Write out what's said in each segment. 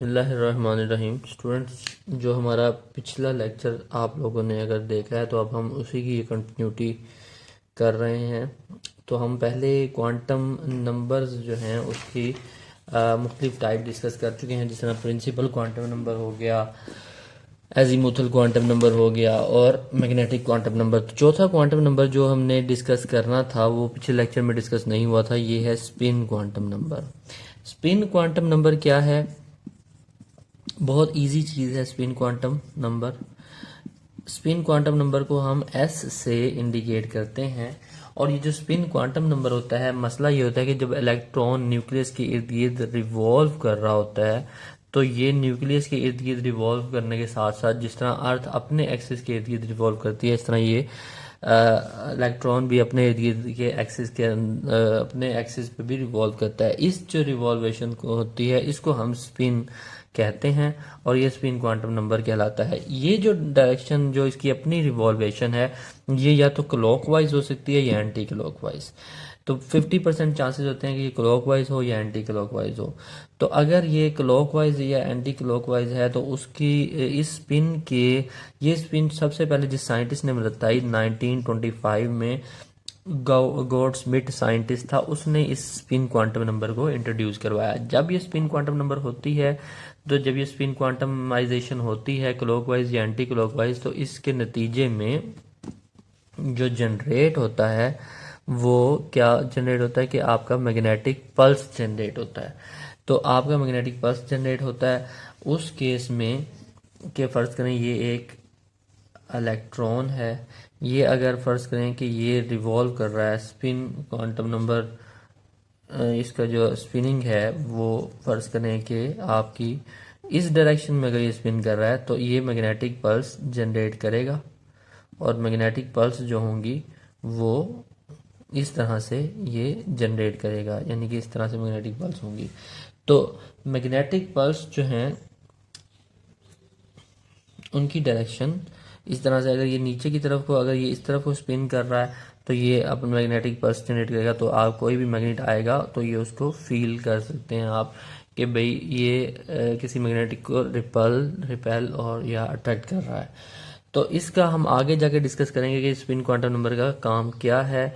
बिस्मिल्लाहिर्रहमानिर्रहीम। स्टूडेंट्स, जो हमारा पिछला लेक्चर आप लोगों ने अगर देखा है तो अब हम उसी की कंटिन्यूटी कर रहे हैं। तो हम पहले क्वांटम नंबर्स जो हैं उसकी मुख्तलिफ टाइप डिस्कस कर चुके हैं, जिस तरह प्रिंसिपल क्वांटम नंबर हो गया, एजीमुथल क्वांटम नंबर हो गया और मैग्नेटिक क्वांटम नंबर। तो चौथा क्वांटम नंबर जो हमने डिस्कस करना था वो पिछले लेक्चर में डिस्कस नहीं हुआ था, ये है spin quantum number. Spin quantum number क्या है? बहुत इजी चीज़ है spin quantum number. Spin quantum number को हम एस से इंडिकेट करते हैं। और ये जो स्पिन क्वांटम नंबर होता है, मसला ये होता है कि जब इलेक्ट्रॉन न्यूक्लियस के इर्द गिर्द रिवॉल्व कर रहा होता है तो ये न्यूक्लियस के इर्द गिर्द रिवॉल्व करने के साथ साथ जिस तरह अर्थ अपने एक्सिस के इर्द गिर्द रिवॉल्व करती है, इस तरह ये इलेक्ट्रॉन भी अपने इर्द गिर्द के एक्सिस के अपने एक्सिस पे भी रिवॉल्व करता है। इस जो रिवॉल्वेशन को होती है इसको हम स्पिन कहते हैं और ये स्पिन क्वांटम नंबर कहलाता है। ये जो डायरेक्शन जो इसकी अपनी रिवॉल्वेशन है ये या तो क्लॉकवाइज हो सकती है या एंटी क्लॉकवाइज। तो 50% चांसेस होते हैं कि ये क्लॉकवाइज हो या एंटी क्लॉकवाइज हो। तो अगर ये क्लॉकवाइज या एंटी क्लॉकवाइज है तो उसकी इस स्पिन के ये स्पिन सबसे पहले जिस साइंटिस्ट ने बताई 1925 में, गॉड स्मिथ साइंटिस्ट था, उसने इस स्पिन क्वांटम नंबर को इंट्रोड्यूस करवाया। जब ये स्पिन क्वांटम नंबर होती है तो जब ये स्पिन क्वांटमाइजेशन होती है क्लॉकवाइज या एंटी क्लॉकवाइज, तो इसके नतीजे में जो जनरेट होता है वो क्या जनरेट होता है कि आपका मैग्नेटिक पल्स जनरेट होता है। तो आपका मैग्नेटिक पल्स जनरेट होता है उस केस में कि फ़र्ज़ करें ये एक इलेक्ट्रॉन है, ये अगर फ़र्ज़ करें कि ये रिवॉल्व कर रहा है, स्पिन क्वांटम नंबर इसका जो स्पिनिंग है वो फ़र्ज़ करें कि आपकी इस डायरेक्शन में अगर ये स्पिन कर रहा है तो ये मैग्नेटिक पल्स जनरेट करेगा और मैग्नेटिक पल्स जो होंगी वो इस तरह से ये जनरेट करेगा, यानी कि इस तरह से मैग्नेटिक पल्स होंगी। तो मैग्नेटिक पल्स जो हैं उनकी डायरेक्शन इस तरह से, अगर ये नीचे की तरफ को, अगर ये इस तरफ को स्पिन कर रहा है तो ये अपन मैग्नेटिक पल्स जनरेट करेगा। तो आप कोई भी मैग्नेट आएगा तो ये उसको फील कर सकते हैं आप कि भाई ये किसी मैग्नेटिक को रिपेल और या अट्रैक्ट कर रहा है। तो इसका हम आगे जाके डिस्कस करेंगे कि स्पिन क्वांटम नंबर का काम क्या है,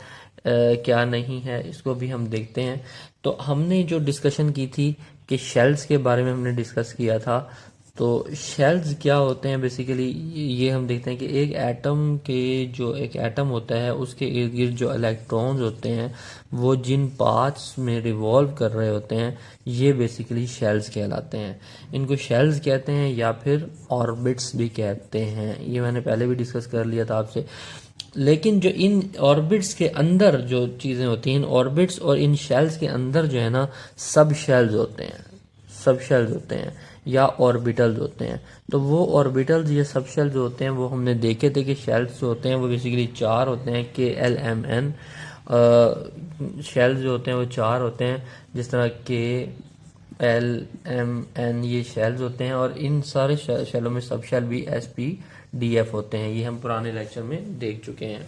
क्या नहीं है, इसको भी हम देखते हैं। तो हमने जो डिस्कशन की थी कि शेल्स के बारे में हमने डिस्कस किया था। तो शेल्स क्या होते हैं बेसिकली, ये हम देखते हैं कि एक एटम के जो एक एटम होता है उसके इर्द गिर्द जो इलेक्ट्रॉन्स होते हैं वो जिन पाथ्स में रिवॉल्व कर रहे होते हैं ये बेसिकली शेल्स कहलाते हैं। इनको शेल्स कहते हैं या फिर ऑर्बिट्स भी कहते हैं, ये मैंने पहले भी डिस्कस कर लिया था आपसे। लेकिन जो इन ऑर्बिट्स के अंदर जो चीज़ें होती हैं, इन ऑर्बिट्स और इन शेल्स के अंदर जो है ना सब शेल्स होते हैं, सब शेल्स होते हैं या ऑर्बिटल्स होते हैं। तो वो ऑर्बिटल्स या सब शेल्स जो होते हैं वो हमने देखे थे कि शेल्स जो होते हैं वो बेसिकली 4 होते हैं, KLMN शेल्स जो होते हैं वो 4 होते हैं, जिस तरह KLMN ये शेल्स होते हैं। और इन सारे शेलों में सब शेल भी SPDF होते हैं, ये हम पुराने लेक्चर में देख चुके हैं।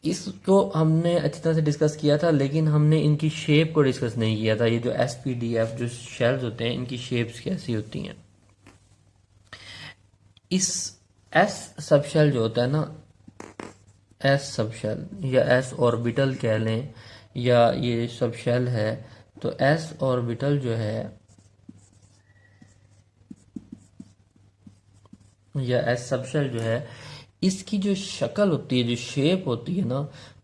इसको हमने अच्छी तरह से डिस्कस किया था, लेकिन हमने इनकी शेप को डिस्कस नहीं किया था। ये जो SPDF जो शेल्स होते हैं इनकी शेप्स कैसी होती हैं। इस S सब शेल जो होता है ना, S सब शेल या S ऑर्बिटल कह लें या ये सब शेल है, तो S ऑर्बिटल जो है या S सब शेल जो है इसकी जो शक्ल होती है, जो शेप होती है ना,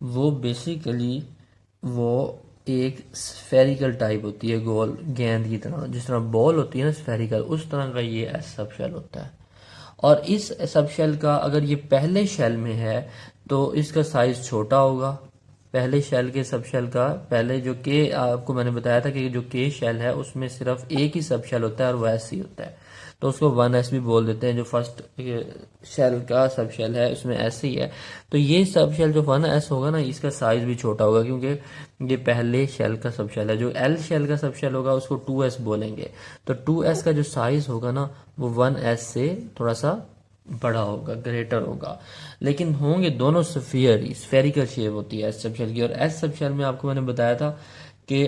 वो बेसिकली वो एक स्फेरिकल टाइप होती है, गोल गेंद की तरह, जिस तरह बॉल होती है ना स्फेरिकल, उस तरह का ये एस सब शेल होता है। और इस सब शेल का अगर ये पहले शेल में है तो इसका साइज छोटा होगा। पहले शेल के सब शेल का, पहले जो के आपको मैंने बताया था कि जो के शेल है उसमें सिर्फ एक ही सब शेल होता है और वह ऐसे ही होता है, तो उसको 1s भी बोल देते हैं। जो फर्स्ट शेल का सब शेल है उसमें ऐसे ही है। तो ये सब शेल जो 1s होगा ना इसका साइज भी छोटा होगा क्योंकि ये पहले शेल का सब शेल है। जो L शेल का सब शेल होगा उसको 2s बोलेंगे। तो 2s का जो साइज होगा ना वो 1s से थोड़ा सा बड़ा होगा, ग्रेटर होगा। लेकिन होंगे दोनों स्फेरिकल शेप होती है एस सब शेल की। और एस सब शेल में आपको मैंने बताया था कि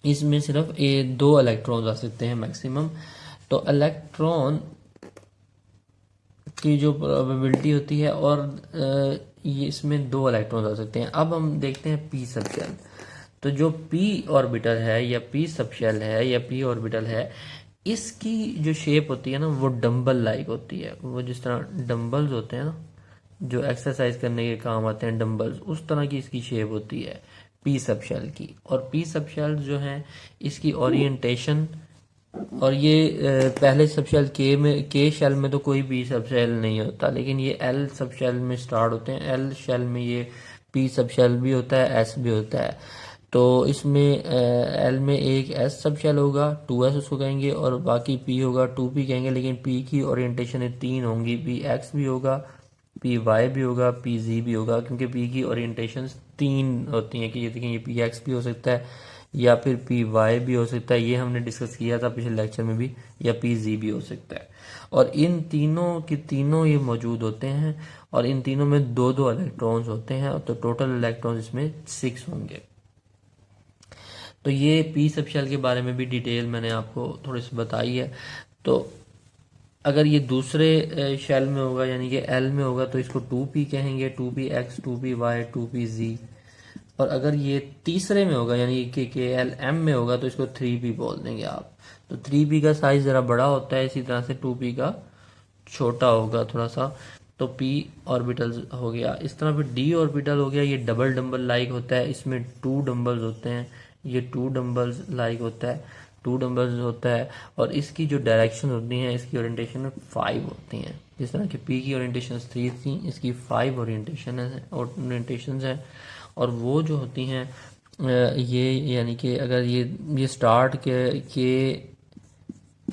इसमें सिर्फ ये 2 इलेक्ट्रॉन्स आ सकते हैं मैक्सिमम। तो इलेक्ट्रॉन की जो प्रोबेबिलिटी होती है, और ये इसमें 2 इलेक्ट्रॉन्स आ सकते हैं। अब हम देखते हैं पी सब शेल। तो जो पी ऑर्बिटल है या पी सब शेल है या पी ऑर्बिटल है, इसकी जो शेप होती है ना वो डंबल लाइक होती है। वो जिस तरह डंबल्स होते हैं ना, जो एक्सरसाइज करने के काम आते हैं डंबल्स, उस तरह की इसकी शेप होती है पी सब शेल की। और पी सब शेल जो है इसकी ओरिएंटेशन, और ये पहले सब शेल के शेल में तो कोई भी सब शेल नहीं होता, लेकिन ये एल सब शेल में स्टार्ट होते हैं। एल शेल में ये पी सब शेल भी होता है, एस भी होता है। तो इसमें एल में एक एस सब शेल होगा, 2s उसको कहेंगे, और बाकी पी होगा 2p कहेंगे। लेकिन पी की ओरिएंटेशन 3 होंगी, पी एक्स भी होगा, पी वाई भी होगा, पी जी भी होगा, क्योंकि पी की ओरिएंटेशन 3 होती हैं। कि ये देखें, ये पी एक्स भी हो सकता है या फिर पी वाई भी हो सकता है, ये हमने डिस्कस किया था पिछले लेक्चर में भी, या पी जी भी हो सकता है। और इन तीनों की तीनों ये मौजूद होते हैं, और इन तीनों में 2-2 इलेक्ट्रॉन्स होते हैं। तो टोटल इलेक्ट्रॉन्स इसमें 6 होंगे। तो ये पी सब शेल के बारे में भी डिटेल मैंने आपको थोड़ी सी बताई है। तो अगर ये दूसरे शेल में होगा यानी कि एल में होगा तो इसको 2p कहेंगे, 2p x, 2p Y, 2p जी। और अगर ये तीसरे में होगा यानी कि के एल एम में होगा तो इसको 3p बोल देंगे आप। तो 3p का साइज ज़रा बड़ा होता है, इसी तरह से 2p का छोटा होगा थोड़ा सा। तो p ऑर्बिटल हो गया। इस तरह फिर d ऑर्बिटल हो गया, ये डबल डंबल लाइक होता है, इसमें 2 डंबल्स होते हैं, ये 2 डंबल्स लाइक होता है, 2 डंबल्स होता है। और इसकी जो डायरेक्शन होती हैं, इसकी ओरिएंटेशन में 5 होती हैं। जिस तरह की p की ओरिएंटेशन 3 थी, इसकी 5 ओरिएंटेशन है। और वो जो होती हैं ये यानी कि अगर ये स्टार्ट के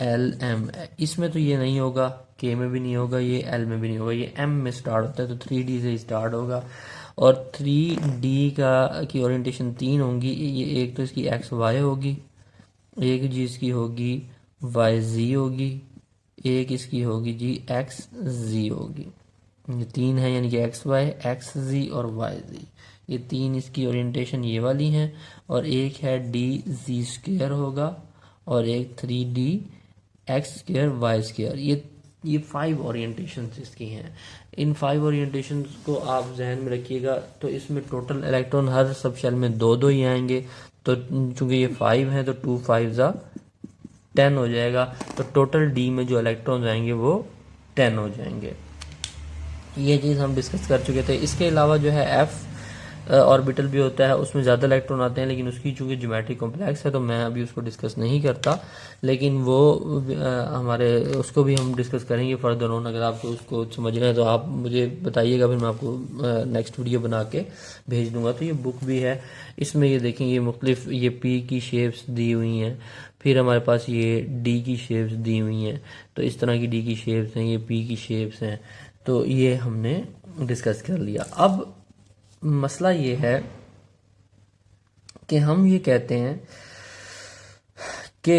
एल एम, इसमें तो ये नहीं होगा, के में भी नहीं होगा, ये एल में भी नहीं होगा, ये एम में स्टार्ट होता है, तो 3D से स्टार्ट होगा। और 3D का की ओरिएंटेशन 3 होंगी। ये एक तो इसकी एक्स वाई होगी, एक जी इसकी होगी वाई जी होगी, एक इसकी होगी जी एक्स जी होगी। ये 3 है यानी कि एक्स वाई, एक्स जी और वाई जी। ये 3 इसकी ओरिएंटेशन ये वाली हैं। और एक है डी जी स्क्वायर होगा, और एक 3D x square Y square. ये 5 ओरिएंटेशन इसकी हैं। इन 5 ओरिएंटेशन को आप जहन में रखिएगा। तो इसमें टोटल इलेक्ट्रॉन हर सब शेल में 2-2 ही आएंगे। तो चूंकि ये 5 हैं तो 2 5 जा 10 हो जाएगा। तो टोटल डी में जो इलेक्ट्रॉन आएंगे वो 10 हो जाएंगे। ये चीज़ हम डिस्कस कर चुके थे। इसके अलावा जो है एफ ऑर्बिटल भी होता है, उसमें ज़्यादा इलेक्ट्रॉन आते हैं, लेकिन उसकी चूंकि ज्योमेट्री कॉम्प्लेक्स है तो मैं अभी उसको डिस्कस नहीं करता। लेकिन वो हमारे उसको भी हम डिस्कस करेंगे फर्दर ऑन। अगर आपको उसको समझना है तो आप मुझे बताइएगा, फिर मैं आपको नेक्स्ट वीडियो बना के भेज दूंगा। तो ये बुक भी है, इसमें ये देखेंगे मुख्तलिफ ये पी की शेप्स दी हुई हैं, फिर हमारे पास ये डी की शेप्स दी हुई हैं। तो इस तरह की डी की शेप्स हैं, ये पी की शेप्स हैं। तो ये हमने डिस्कस कर लिया। अब मसला ये है कि हम ये कहते हैं कि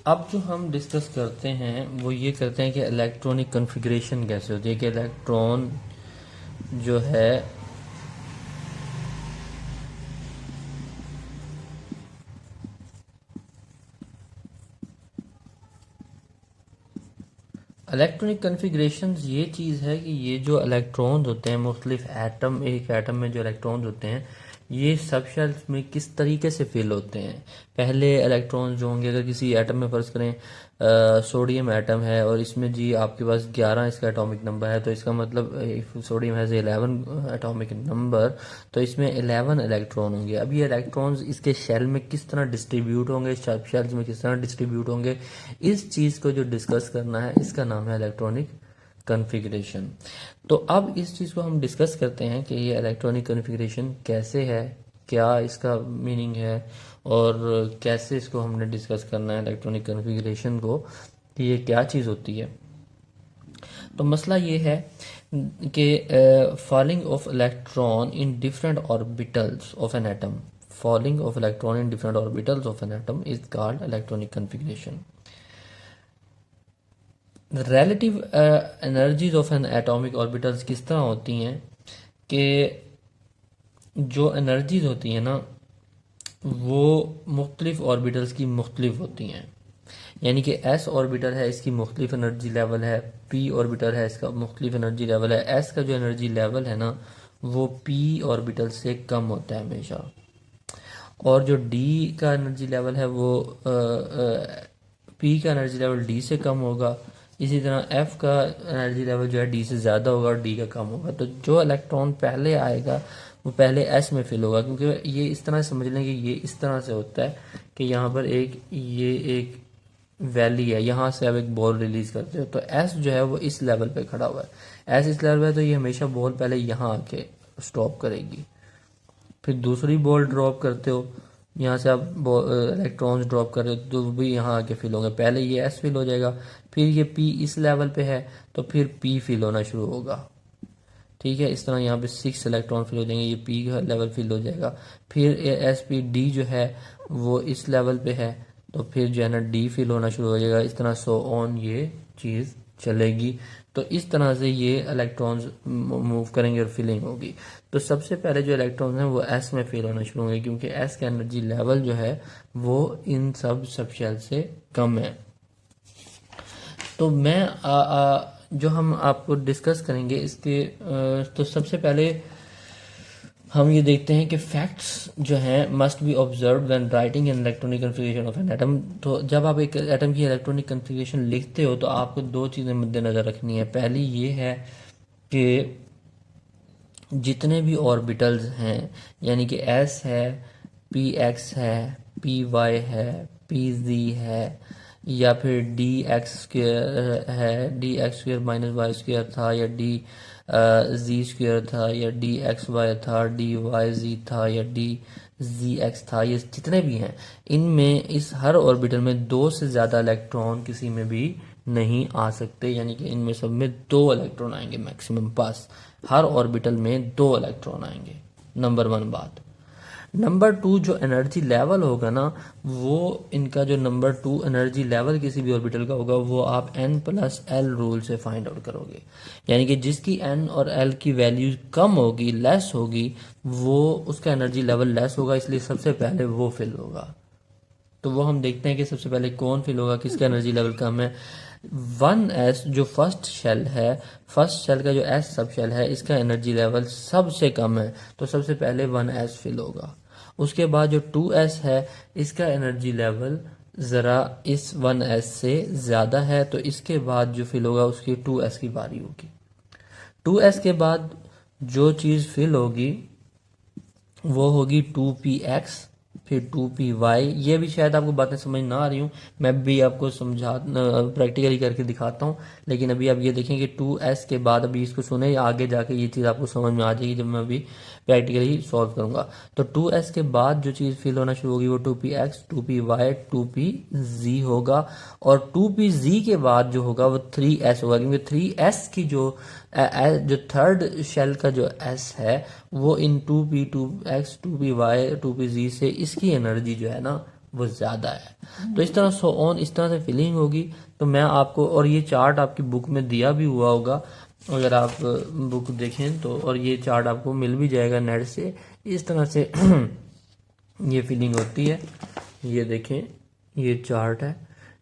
अब जो हम डिस्कस करते हैं वो ये करते हैं कि इलेक्ट्रॉनिक कॉन्फ़िगरेशन कैसे होती है, कि इलेक्ट्रॉन जो है इलेक्ट्रॉनिक कॉन्फ़िगरेशन ये चीज़ है कि ये जो इलेक्ट्रॉन्स होते हैं मुख्तलिफ एटम, एक एटम में जो इलेक्ट्रॉन्स होते हैं ये सब शेल्स में किस तरीके से फिल होते हैं। पहले इलेक्ट्रॉन्स जो होंगे, अगर किसी एटम में फ़र्ज़ करें सोडियम एटम है और इसमें जी आपके पास 11 इसका एटॉमिक नंबर है, तो इसका मतलब सोडियम हैज़ 11 एटॉमिक नंबर, तो इसमें 11 इलेक्ट्रॉन होंगे। अब ये इलेक्ट्रॉन्स इसके शेल में किस तरह डिस्ट्रीब्यूट होंगे, सब शेल्स में किस तरह डिस्ट्रीब्यूट होंगे, इस चीज़ को जो डिस्कस करना है इसका नाम है इलेक्ट्रॉनिक कॉन्फ़िगरेशन। तो अब इस चीज़ को हम डिस्कस करते हैं कि ये इलेक्ट्रॉनिक कॉन्फ़िगरेशन कैसे है, क्या इसका मीनिंग है, और कैसे इसको हमने डिस्कस करना है इलेक्ट्रॉनिक कॉन्फ़िगरेशन को, कि ये क्या चीज़ होती है। तो मसला ये है कि falling of electron in different orbitals of an atom, falling of electron in different orbitals of an atom is called electronic configuration. Relative energies of N atomic orbitals किस तरह होती हैं कि जो एनर्जीज होती हैं ना वो मुख्तलिफ ऑर्बिटल्स की मुख्तलिफ होती हैं। यानी कि एस ऑर्बिटल है, इसकी मुख्तलिफ एनर्जी लेवल है, पी ऑर्बिटल है, इसका मुख्तलिफ एनर्जी लेवल है। एस का जो एनर्जी लेवल है ना वो पी ऑर्बिटल से कम होता है हमेशा, और जो डी का एनर्जी लेवल है वो पी का एनर्जी लेवल डी से कम होगा। इसी तरह एफ का एनर्जी लेवल जो है डी से ज़्यादा होगा और डी का कम होगा। तो जो इलेक्ट्रॉन पहले आएगा वो पहले एस में फिल होगा, क्योंकि ये इस तरह समझ लें कि ये इस तरह से होता है कि यहाँ पर ये एक वैली है, यहाँ से आप एक बॉल रिलीज करते हो तो एस जो है वो इस लेवल पे खड़ा हुआ है। एस इस लेवल पे है तो ये हमेशा बॉल पहले यहाँ आके स्टॉप करेगी। फिर दूसरी बॉल ड्रॉप करते हो, यहाँ से आप इलेक्ट्रॉन्स ड्रॉप कर रहे हो तो भी यहाँ आके फिल होंगे। पहले ये एस फिल हो जाएगा, फिर ये पी इस लेवल पे है तो फिर पी फिल होना शुरू होगा। ठीक है, इस तरह यहाँ पे 6 इलेक्ट्रॉन फिल हो जाएंगे, ये पी का लेवल फिल हो जाएगा। फिर एस पी डी जो है वो इस लेवल पे है तो फिर जो है ना डी फिल होना शुरू हो जाएगा। इस तरह सो ऑन ये चीज़ चलेगी। तो इस तरह से ये इलेक्ट्रॉन्स मूव करेंगे और फिलिंग होगी। तो सबसे पहले जो इलेक्ट्रॉन्स हैं वो एस में फिल होना शुरू होंगे, क्योंकि एस का एनर्जी लेवल जो है वो इन सब सबशेल से कम है। तो मैं जो हम आपको डिस्कस करेंगे इसके तो सबसे पहले हम ये देखते हैं कि फैक्ट्स जो हैं must be observe when writing an electronic configuration of an atom. तो जब आप एक एटम की इलेक्ट्रॉनिक कन्फिगरेशन लिखते हो तो आपको दो चीज़ें मद्देनज़र रखनी है। पहली ये है कि जितने भी ऑर्बिटल्स हैं, यानी कि एस है, पी एक्स है, पी वाई है, पी जी है, या फिर डी एक्स स्क्वेयर है, D X square minus Y square था, या डी जी स्क्वेयर था, या डी एक्स वाई था, डी वाई जी था, या डी जी एक्स था, ये जितने भी हैं इनमें इस हर ऑर्बिटल में 2 से ज़्यादा इलेक्ट्रॉन किसी में भी नहीं आ सकते। यानी कि इनमें सब में 2 इलेक्ट्रॉन आएंगे मैक्सिमम पास, हर ऑर्बिटल में 2 इलेक्ट्रॉन आएंगे। नंबर 1 बात। नंबर 2 जो एनर्जी लेवल होगा ना वो इनका जो नंबर 2 एनर्जी लेवल किसी भी ऑर्बिटल का होगा वो आप n+l रूल से फाइंड आउट करोगे। यानी कि जिसकी n और l की वैल्यू कम होगी, लेस होगी, वो उसका एनर्जी लेवल लेस होगा, इसलिए सबसे पहले वो फिल होगा। तो वो हम देखते हैं कि सबसे पहले कौन फिल होगा, किसका एनर्जी लेवल कम है। 1s जो फर्स्ट शेल है, फर्स्ट शेल का जो s सब शेल है इसका एनर्जी लेवल सबसे कम है तो सबसे पहले 1s फिल होगा। उसके बाद जो 2s है इसका एनर्जी लेवल ज़रा इस 1s से ज़्यादा है तो इसके बाद जो फिल होगा उसकी 2s की बारी होगी। 2s के बाद जो चीज़ फिल होगी वो होगी 2px, फिर 2py। ये भी शायद आपको बातें समझ ना आ रही हूँ, मैं भी आपको समझा प्रैक्टिकली करके दिखाता हूँ। लेकिन अभी आप ये देखें कि 2s के बाद अभी इसको सुने, आगे जाके ये चीज़ आपको समझ में आ जाएगी जब मैं अभी प्रैक्टिकली सॉल्व करूँगा। तो 2s के बाद जो चीज़ फिल होना शुरू होगी वो 2px, 2py, 2pz होगा। और 2pz के बाद जो होगा वो 3s होगा, क्योंकि 3s की जो थर्ड शेल का जो s है वो इन 2p, 2x, 2py, 2pz से इसकी एनर्जी जो है ना वो ज़्यादा है। तो इस तरह सो ऑन, इस तरह से फिलिंग होगी। तो मैं आपको, और ये चार्ट आपकी बुक में दिया भी हुआ होगा अगर आप बुक देखें तो, और ये चार्ट आपको मिल भी जाएगा नेट से। इस तरह से ये फिलिंग होती है। ये देखें, ये चार्ट है,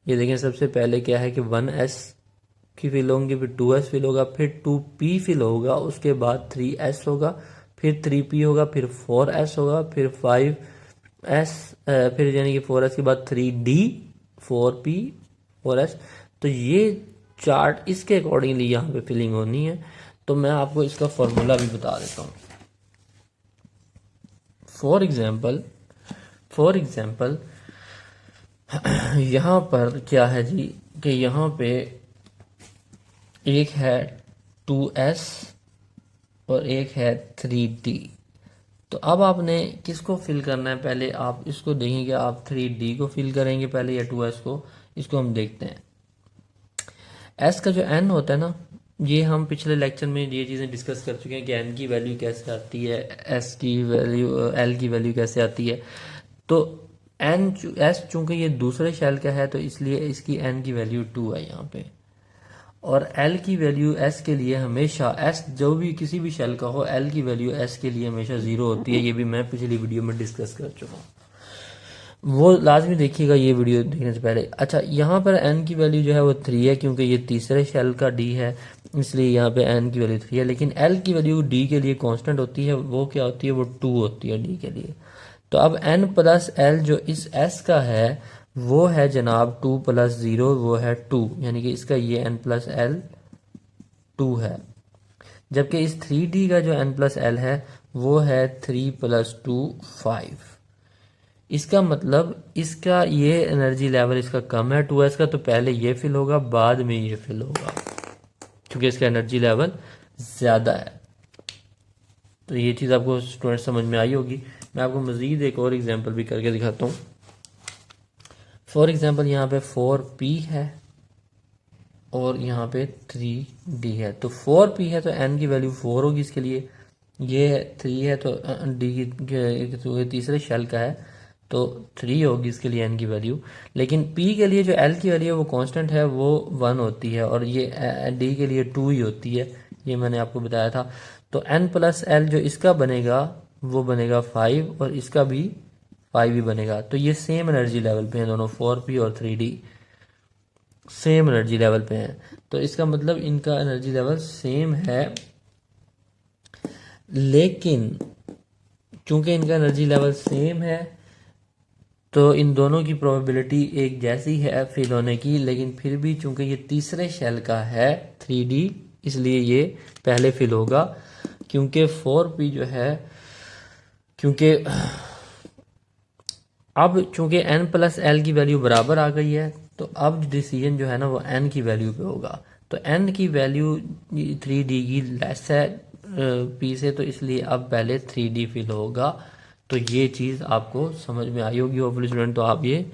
ये देखें सबसे पहले क्या है कि 1s की फिल होंगी, फिर 2s फिल होगा, फिर 2p फिल होगा, उसके बाद 3s होगा, फिर 3p होगा, फिर 4s होगा, फिर 5s, फिर यानी कि 4s के बाद 3d, 4p, 4s। तो ये चार्ट इसके अकॉर्डिंगली यहाँ पे फिलिंग होनी है। तो मैं आपको इसका फॉर्मूला भी बता देता हूँ। फॉर एग्जाम्पल यहाँ पर क्या है जी कि यहाँ पे एक है 2s और एक है 3d। तो अब आपने किसको फिल करना है, पहले आप इसको देखेंगे, आप 3d को फिल करेंगे पहले या 2s को, इसको हम देखते हैं। s का जो n होता है ना, ये हम पिछले लेक्चर में ये चीज़ें डिस्कस कर चुके हैं कि n की वैल्यू कैसे आती है, s की वैल्यू, l की वैल्यू कैसे आती है। तो s चूंकि ये दूसरे शेल का है तो इसलिए इसकी n की वैल्यू 2 है यहाँ पे। और एल की वैल्यू एस के लिए हमेशा, एस जो भी किसी भी शेल का हो, एल की वैल्यू एस के लिए हमेशा 0 होती है। ये भी मैं पिछली वीडियो में डिस्कस कर चुका हूँ, वो लाजमी देखिएगा ये वीडियो देखने से पहले। अच्छा, यहाँ पर एन की वैल्यू जो है वो 3 है, क्योंकि ये तीसरे शेल का डी है, इसलिए यहाँ पे एन की वैल्यू 3 है। लेकिन एल की वैल्यू डी के लिए कांस्टेंट होती है, वो क्या होती है, वो 2 होती है डी के लिए। तो अब एन प्लस एल जो इस एस का है वो है जनाब 2 + 0, वो है 2, यानी कि इसका ये एन प्लस एल 2 है। जबकि इस 3D का जो एन प्लस एल है वो है 3 + 2 5। इसका मतलब इसका ये एनर्जी लेवल इसका कम है 2s का, तो पहले ये फिल होगा, बाद में ये फिल होगा, क्योंकि इसका एनर्जी लेवल ज़्यादा है। तो ये चीज़ आपको स्टूडेंट समझ में आई होगी। मैं आपको मज़ीद एक और एग्जांपल भी करके दिखाता हूँ। फॉर एग्जांपल यहाँ पे 4p है और यहाँ पे 3d है। तो 4p है तो n की वैल्यू 4 होगी इसके लिए, ये 3 है तो d की तो तीसरे शेल का है तो 3 होगी इसके लिए n की वैल्यू। लेकिन p के लिए जो l की वैल्यू है वो कांस्टेंट है, वो 1 होती है, और ये d के लिए 2 ही होती है, ये मैंने आपको बताया था। तो n + l जो इसका बनेगा वो बनेगा 5, और इसका भी 5 ही बनेगा। तो ये सेम एनर्जी लेवल पे हैं दोनों, 4p और 3d सेम एनर्जी लेवल पे हैं। तो इसका मतलब इनका एनर्जी लेवल सेम है, लेकिन चूंकि इनका एनर्जी लेवल सेम है तो इन दोनों की प्रोबेबिलिटी एक जैसी है फिल होने की। लेकिन फिर भी चूंकि ये तीसरे शेल का है 3D, इसलिए ये पहले फिल होगा, क्योंकि 4p जो है, क्योंकि अब चूंकि n + l की वैल्यू बराबर आ गई है, तो अब डिसीजन जो है ना वो n की वैल्यू पे होगा। तो n की वैल्यू 3D की लेस है p से, तो इसलिए अब पहले 3D फिल होगा। तो ये चीज़ आपको समझ में आई होगी होपफुली स्टूडेंट। तो आप ये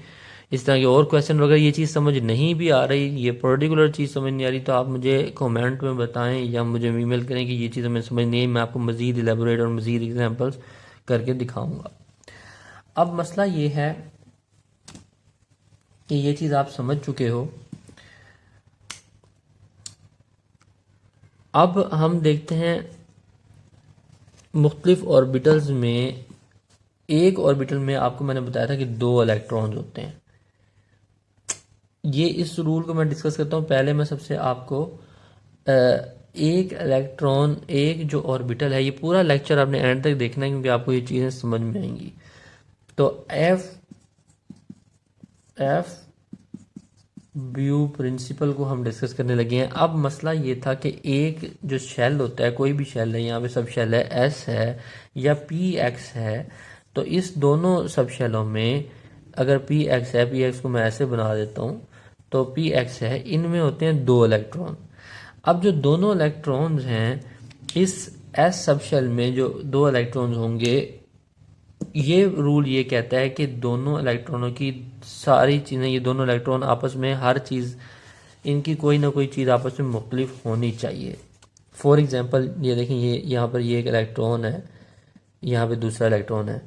इस तरह के और क्वेश्चन वगैरह ये चीज़ समझ नहीं भी आ रही, ये पर्टिकुलर चीज़ समझ नहीं आ रही, तो आप मुझे कमेंट में बताएं या मुझे ईमेल करें कि ये चीज़ हमें समझ नहीं आई, मैं आपको मज़ीद एलेबोरेट और मज़ीद एग्जांपल्स करके दिखाऊंगा। अब मसला ये है कि ये चीज़ आप समझ चुके हो। अब हम देखते हैं मुख्तलिफ ऑर्बिटल्स में, एक ऑर्बिटल में आपको मैंने बताया था कि 2 इलेक्ट्रॉन्स होते हैं। ये इस रूल को मैं डिस्कस करता हूँ। पहले मैं सबसे आपको एक इलेक्ट्रॉन, एक जो ऑर्बिटल है, ये पूरा लेक्चर आपने एंड तक देखना है क्योंकि आपको ये चीज़ें समझ में आएंगी। तो एफ व्यू प्रिंसिपल को हम डिस्कस करने लगे हैं। अब मसला ये था कि एक जो शेल होता है, कोई भी शेल है, यहाँ पे सब शेल है, एस है या पी एक्स है, तो इस दोनों सब शेलों में अगर पी एक्स है, पी एक्स को मैं ऐसे बना देता हूँ, तो पी एक्स है, इनमें होते हैं 2 इलेक्ट्रॉन। अब जो दोनों इलेक्ट्रॉन्स हैं इस एस सब शेल में, जो 2 इलेक्ट्रॉन्स होंगे, ये रूल ये कहता है कि दोनों इलेक्ट्रॉनों की सारी चीज़ें, ये दोनों इलेक्ट्रॉन आपस में हर चीज़, इनकी कोई ना कोई चीज़ आपस में मुख्तलिफ होनी चाहिए। फॉर एग्जांपल ये देखें, ये यहाँ पर ये एक इलेक्ट्रॉन है, यहाँ पे दूसरा इलेक्ट्रॉन है।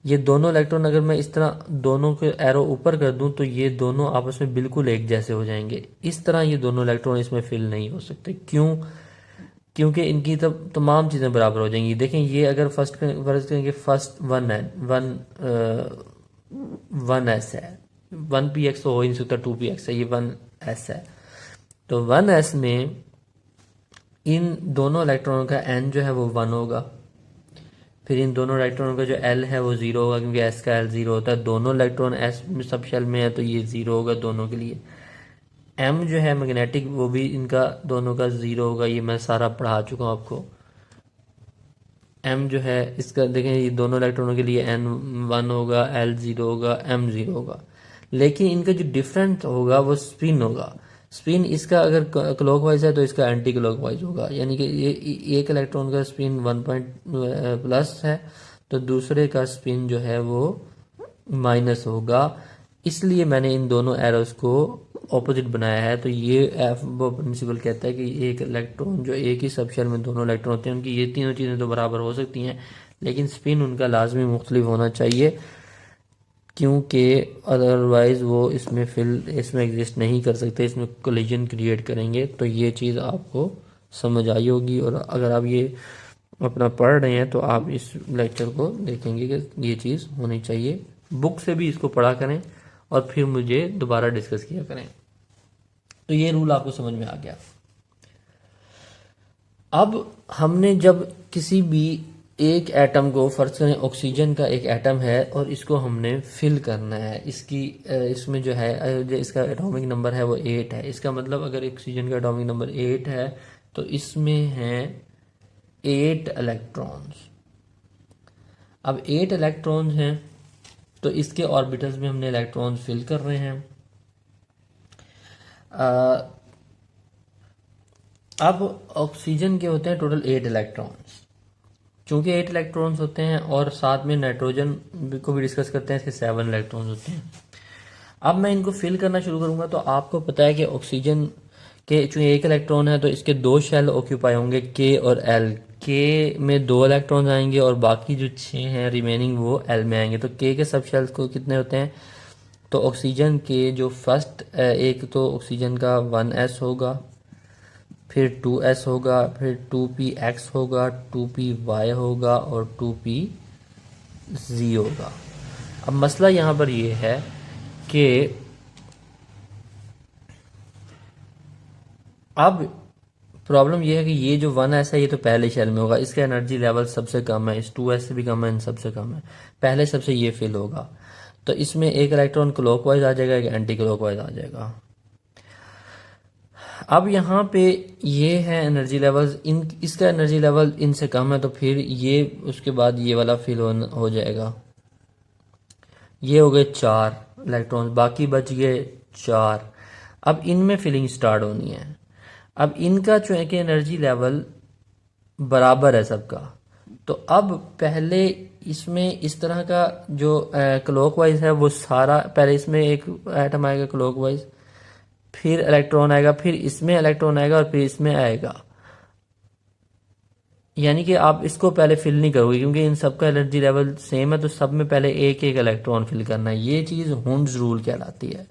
ये दोनों इलेक्ट्रॉन अगर मैं इस तरह दोनों के एरो ऊपर कर दूं तो ये दोनों आपस में बिल्कुल एक जैसे हो जाएंगे। इस तरह ये दोनों इलेक्ट्रॉन इसमें फिल नहीं हो सकते। क्यों? क्योंकि इनकी तमाम चीज़ें बराबर हो जाएंगी। देखें, ये अगर फर्स्ट करेंगे, फर्स्ट 1 है, 1 एस है, 1p x तो हो ही नहीं सकता, 2p x है, ये 1 एस है। तो 1 एस में इन दोनों इलेक्ट्रॉनों का n जो है वो 1 होगा, फिर इन दोनों इलेक्ट्रॉनों का जो l है वो 0 होगा, क्योंकि s का l 0 होता है। दोनों इलेक्ट्रॉन s सब शेल में है तो ये 0 होगा दोनों के लिए। m जो है मैग्नेटिक, वो भी इनका दोनों का 0 होगा, ये मैं सारा पढ़ा चुका हूँ आपको। m जो है इसका देखें, ये दोनों इलेक्ट्रॉनों के लिए n 1 होगा, l 0 होगा, m 0 होगा। लेकिन इनका जो डिफरेंट होगा वो स्पिन होगा। स्पिन इसका अगर क्लॉकवाइज है तो इसका एंटी क्लॉकवाइज होगा, यानी कि ये एक इलेक्ट्रॉन का स्पिन 1 पॉइंट प्लस है तो दूसरे का स्पिन जो है वो माइनस होगा। इसलिए मैंने इन दोनों एरोस को ऑपोजिट बनाया है। तो ये एफ प्रिंसिपल कहता है कि एक इलेक्ट्रॉन जो एक ही सब शेल में दोनों इलेक्ट्रॉन होते हैं, उनकी ये तीनों चीज़ें तो बराबर हो सकती हैं, लेकिन स्पिन उनका लाजमी मुख्तलिफ होना चाहिए, क्योंकि अदरवाइज़ वो इसमें एग्जिस्ट नहीं कर सकते, इसमें कोलिजन क्रिएट करेंगे। तो ये चीज़ आपको समझ आई होगी, और अगर आप ये अपना पढ़ रहे हैं तो आप इस लेक्चर को देखेंगे कि ये चीज़ होनी चाहिए। बुक से भी इसको पढ़ा करें और फिर मुझे दोबारा डिस्कस किया करें। तो ये रूल आपको समझ में आ गया। अब हमने जब किसी भी एक एटम को, फर्ज करें ऑक्सीजन का एक एटम है और इसको हमने फिल करना है, इसमें जो है जो इसका एटॉमिक नंबर है वो 8 है। इसका मतलब अगर ऑक्सीजन का एटॉमिक नंबर 8 है तो इसमें हैं 8 इलेक्ट्रॉन्स। अब 8 इलेक्ट्रॉन्स हैं तो इसके ऑर्बिटल्स में हमने इलेक्ट्रॉन्स फिल कर रहे हैं। अब ऑक्सीजन के होते हैं टोटल 8 इलेक्ट्रॉन्स। चूंकि 8 इलेक्ट्रॉन्स होते हैं और साथ में नाइट्रोजन को भी डिस्कस करते हैं, इसके 7 इलेक्ट्रॉन्स होते हैं। अब मैं इनको फिल करना शुरू करूंगा तो आपको पता है कि ऑक्सीजन के चूंकि 1 इलेक्ट्रॉन है तो इसके 2 शेल ऑक्यूपाई होंगे, के और एल। के में 2 इलेक्ट्रॉन्स आएंगे और बाकी जो 6 हैं रिमेनिंग वो एल में आएंगे। तो के सब शेल्स को कितने होते हैं? तो ऑक्सीजन के जो फर्स्ट एक तो ऑक्सीजन का 1s होगा, फिर 2s होगा, फिर 2px होगा, 2py होगा और 2pz होगा। अब मसला यहाँ पर ये है कि अब प्रॉब्लम ये है कि ये जो 1s है ये तो पहले शेल में होगा, इसका एनर्जी लेवल सबसे कम है, इस 2s से भी कम है, इन सबसे कम है, पहले सबसे ये फिल होगा। तो इसमें एक इलेक्ट्रॉन क्लॉकवाइज आ जाएगा, एक एंटी क्लॉकवाइज आ जाएगा। अब यहाँ पे ये है एनर्जी लेवल्स, इसका एनर्जी लेवल इनसे कम है तो फिर ये उसके बाद ये वाला फिल हो जाएगा। ये हो गए 4 इलेक्ट्रॉन्स, बाकी बच गए 4। अब इनमें फिलिंग स्टार्ट होनी है। अब इनका जो है कि एनर्जी लेवल बराबर है सबका, तो अब पहले इसमें इस तरह का जो क्लॉकवाइज है वो सारा, पहले इसमें एक एटम आएगा क्लॉकवाइज, फिर इलेक्ट्रॉन आएगा, फिर इसमें इलेक्ट्रॉन आएगा और फिर इसमें आएगा। यानी कि आप इसको पहले फिल नहीं करोगे क्योंकि इन सबका एनर्जी लेवल सेम है, तो सब में पहले एक एक इलेक्ट्रॉन फिल करना है। ये चीज हुंड्स रूल कहलाती है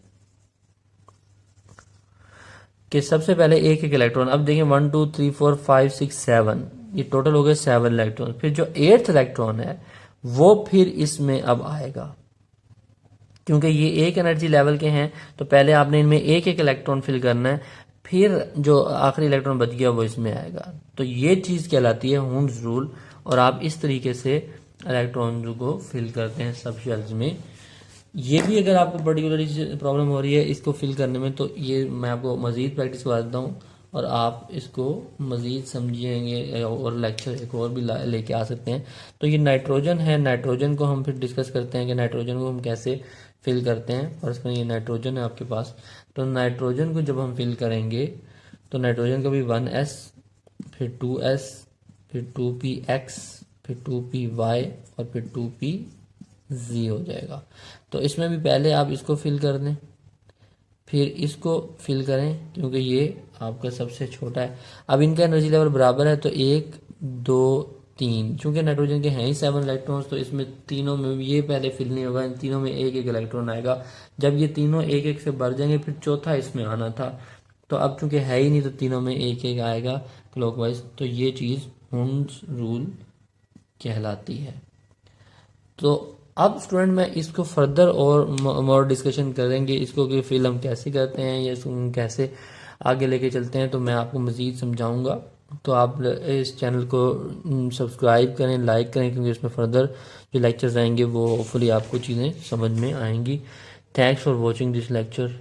कि सबसे पहले एक एक इलेक्ट्रॉन। अब देखिए 1 2 3 4 5 6 7, ये टोटल हो गए 7 इलेक्ट्रॉन। फिर जो 8th इलेक्ट्रॉन है वो फिर इसमें अब आएगा, क्योंकि ये एक एनर्जी लेवल के हैं तो पहले आपने इनमें एक एक इलेक्ट्रॉन फिल करना है, फिर जो आखिरी इलेक्ट्रॉन बच गया वो इसमें आएगा। तो ये चीज़ कहलाती है हुंड्स रूल, और आप इस तरीके से इलेक्ट्रॉन को फिल करते हैं सब शेल्स में। ये भी अगर आपको पर्टिकुलरली प्रॉब्लम हो रही है इसको फिल करने में, तो ये मैं आपको मज़ीद प्रैक्टिस करवा देता हूँ और आप इसको मज़ीद समझेंगे और लेक्चर एक और भी लेके आ सकते हैं। तो ये नाइट्रोजन है, नाइट्रोजन को हम फिर डिस्कस करते हैं कि नाइट्रोजन को हम कैसे फिल करते हैं। फर्स्ट में ये नाइट्रोजन है आपके पास, तो नाइट्रोजन को जब हम फिल करेंगे तो नाइट्रोजन का भी 1s, फिर 2s, फिर 2px, फिर 2py और फिर 2pz हो जाएगा। तो इसमें भी पहले आप इसको फिल कर दें, फिर इसको फिल करें क्योंकि ये आपका सबसे छोटा है। अब इनका एनर्जी लेवल बराबर है तो 1 2 3, चूंकि नाइट्रोजन के हैं ही 7 इलेक्ट्रॉन्स तो इसमें तीनों में ये पहले फिल नहीं होगा, इन तीनों में एक एक इलेक्ट्रॉन आएगा। जब ये तीनों एक एक से भर जाएंगे फिर चौथा इसमें आना था, तो अब चूंकि है ही नहीं तो तीनों में एक एक आएगा क्लॉकवाइज। तो ये चीज़ हुंड्स रूल कहलाती है। तो अब स्टूडेंट मैं इसको फर्दर और मोर डिस्कशन करेंगे इसको कि फिल हम कैसे करते हैं या इसको कैसे आगे लेके चलते हैं, तो मैं आपको मज़ीद समझाऊंगा। तो आप इस चैनल को सब्सक्राइब करें, लाइक करें, क्योंकि इसमें फर्दर जो लेक्चर्स आएंगे वो होपफुली आपको चीज़ें समझ में आएंगी। Thanks for watching this lecture.